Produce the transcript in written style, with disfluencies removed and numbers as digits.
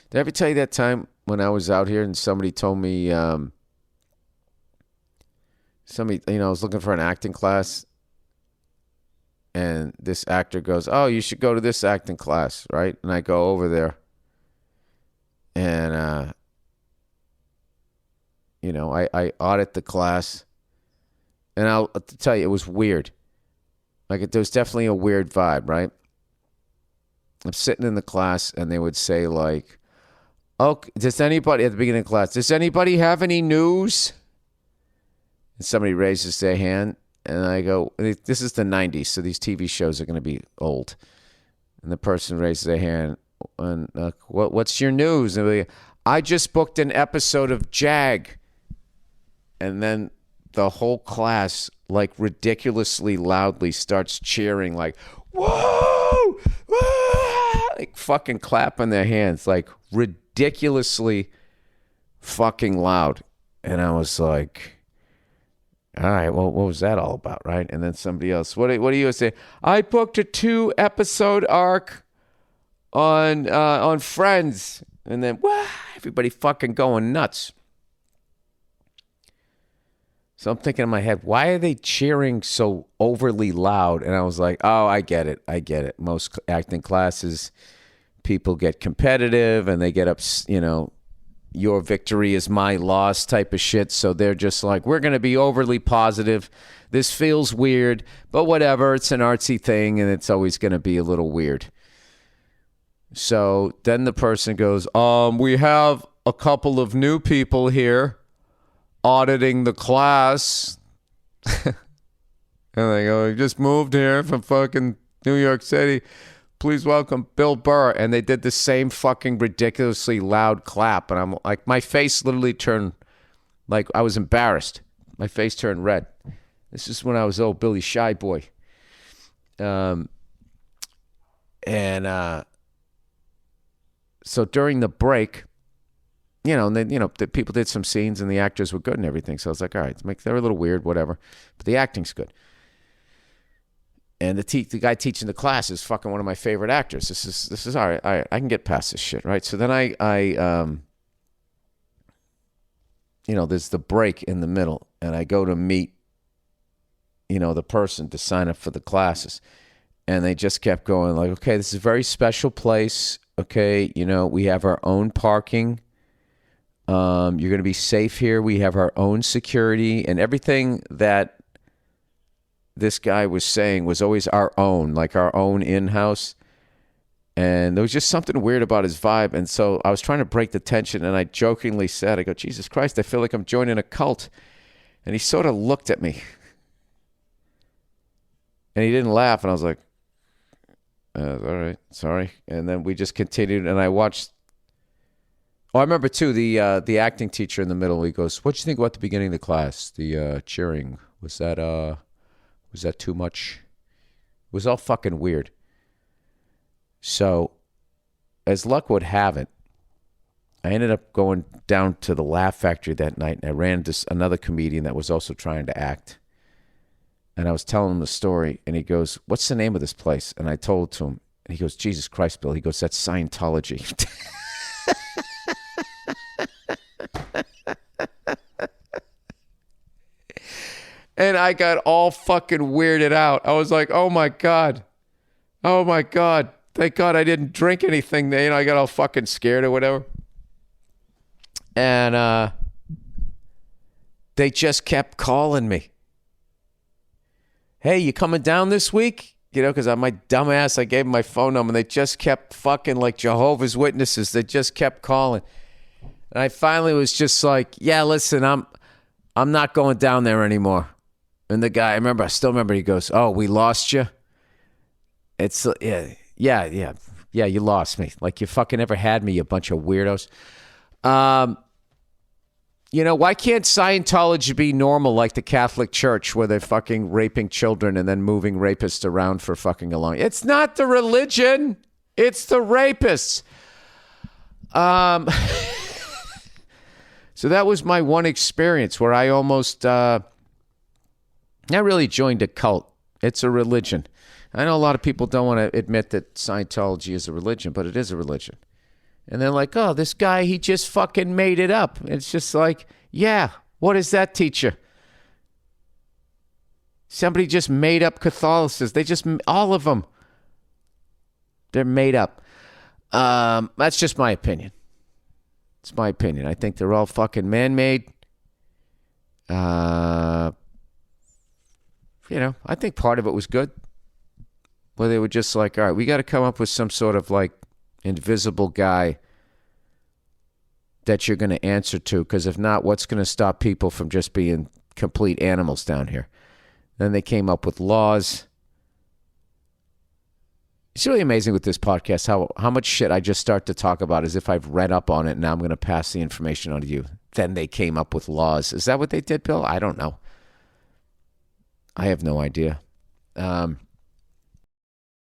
Did I ever tell you that time when I was out here and somebody told me, I was looking for an acting class, and this actor goes, "Oh, you should go to this acting class," right? And I go over there, and I audit the class, and I'll tell you, it was weird. Like, there was definitely a weird vibe, right? I'm sitting in the class, and they would say, like, "Oh, does anybody," at the beginning of class, "does anybody have any news?" And somebody raises their hand, and I go, this is the 90s, so these TV shows are going to be old. And the person raises their hand, and what's your news? And like, "I just booked an episode of Jag." And then the whole class, like, ridiculously loudly starts cheering, like, "Whoa! Whoa!" Like, fucking clapping their hands, like, ridiculously fucking loud. And I was like, all right, well, what was that all about, right? And then somebody else, what do you say? "I booked a 2-episode arc on Friends." And then, everybody fucking going nuts. So I'm thinking in my head, why are they cheering so overly loud? And I was like, oh, I get it. Most acting classes, people get competitive and they get up, your victory is my loss type of shit. So they're just like, we're going to be overly positive. This feels weird, but whatever. It's an artsy thing, and it's always going to be a little weird. So then the person goes, we have a couple of new people here auditing the class. And they go, "We just moved here from fucking New York City. Please welcome Bill Burr." And they did the same fucking ridiculously loud clap. And I'm like, my face literally turned, like, I was embarrassed. My face turned red. This is when I was old Billy Shy Boy. So during the break, the people did some scenes and the actors were good and everything. So I was like, all right, they're a little weird, whatever, but the acting's good. And the guy teaching the class is fucking one of my favorite actors. This is all right. I can get past this shit, right? So then there's the break in the middle, and I go to meet, the person to sign up for the classes, and they just kept going like, "Okay, this is a very special place. Okay, we have our own parking. You're going to be safe here. We have our own security," and everything that this guy was saying was always our own, like our own in-house. And there was just something weird about his vibe. And so I was trying to break the tension, and I jokingly said, I go, "Jesus Christ, I feel like I'm joining a cult." And he sort of looked at me. And he didn't laugh, and I was like, all right, sorry. And then we just continued, and I watched. Oh, I remember, too, the acting teacher in the middle, he goes, "What'd you think about the beginning of the class, the cheering? Was that too much?" It was all fucking weird. So, as luck would have it, I ended up going down to the Laugh Factory that night, and I ran into another comedian that was also trying to act. And I was telling him the story, and he goes, "What's the name of this place?" And I told it to him, and he goes, "Jesus Christ, Bill." He goes, "That's Scientology." And I got all fucking weirded out. I was like, oh my God. Thank God I didn't drink anything. I got all fucking scared or whatever. And they just kept calling me. "Hey, you coming down this week?" Because I'm my dumbass. I gave them my phone number, and they just kept fucking like Jehovah's Witnesses. They just kept calling. And I finally was just like, "Yeah, listen, I'm not going down there anymore." And the guy, I still remember, he goes, "Oh, we lost you?" It's, yeah, you lost me. Like, you fucking ever had me, you bunch of weirdos. Why can't Scientology be normal like the Catholic Church, where they're fucking raping children and then moving rapists around for fucking along? It's not the religion. It's the rapists. So that was my one experience where I almost, I really joined a cult. It's a religion. I know a lot of people don't want to admit that Scientology is a religion, but it is a religion. And they're like, oh, this guy, he just fucking made it up. It's just like, yeah, what is that, teacher? Somebody just made up Catholicism. All of them, they're made up. That's just my opinion. It's my opinion. I think they're all fucking man-made. I think part of it was good. Where they were just like, all right, we got to come up with some sort of like invisible guy that you're going to answer to, because if not, what's going to stop people from just being complete animals down here? Then they came up with laws. It's really amazing with this podcast how much shit I just start to talk about as if I've read up on it and now I'm going to pass the information on to you. Then they came up with laws. Is that what they did, Bill? I don't know. I have no idea.